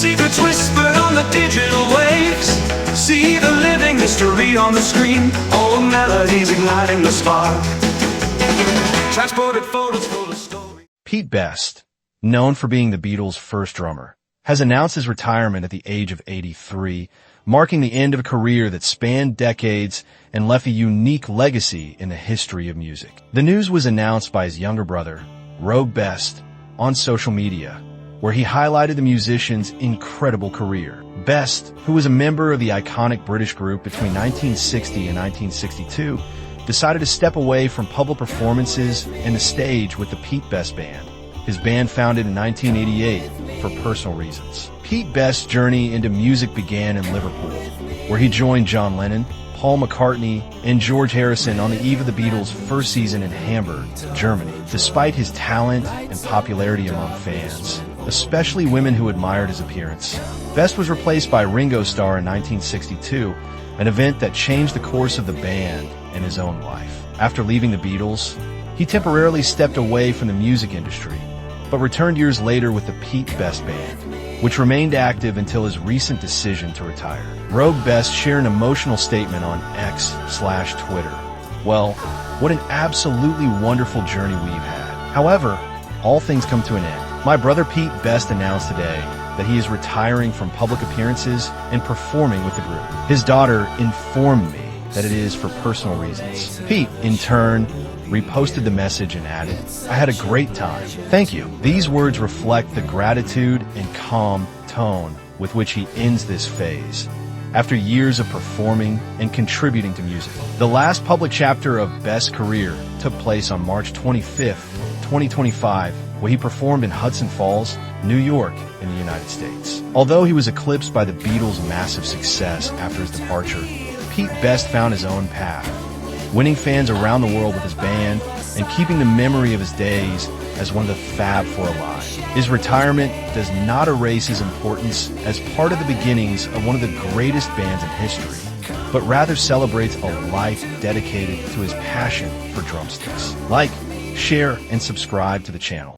Secrets whispered on the digital waves. See the living history on the screen. Old melodies igniting the spark. Transported photos full of stories. Pete Best, known for being the Beatles' first drummer, has announced his retirement at the age of 83, marking the end of a career that spanned decades and left a unique legacy in the history of music. The news was announced by his younger brother, Rogue Best, on social media, where he highlighted the musician's incredible career. Best, who was a member of the iconic British group between 1960 and 1962, decided to step away from public performances and the stage with the Pete Best Band, his band founded in 1988 for personal reasons. Pete Best's journey into music began in Liverpool, where he joined John Lennon, Paul McCartney, and George Harrison on the eve of the Beatles' first season in Hamburg, Germany. Despite his talent and popularity among fans, especially women who admired his appearance, Best was replaced by Ringo Starr in 1962, an event that changed the course of the band and his own life. After leaving the Beatles, he temporarily stepped away from the music industry, but returned years later with the Pete Best Band, which remained active until his recent decision to retire. Rogue Best shared an emotional statement on X/Twitter. Well, what an absolutely wonderful journey we've had. However, all things come to an end. My brother Pete Best announced today that he is retiring from public appearances and performing with the group. His daughter informed me that it is for personal reasons. Pete, in turn, reposted the message and added, "I had a great time. Thank you." These words reflect the gratitude and calm tone with which he ends this phase, after years of performing and contributing to music. The last public chapter of Best's career took place on March 25th, 2025, where he performed in Hudson Falls, New York, in the United States. Although he was eclipsed by the Beatles' massive success after his departure, Pete Best found his own path, winning fans around the world with his band and keeping the memory of his days as one of the Fab Four alive. His retirement does not erase his importance as part of the beginnings of one of the greatest bands in history, but rather celebrates a life dedicated to his passion for drumsticks. Like, share, and subscribe to the channel.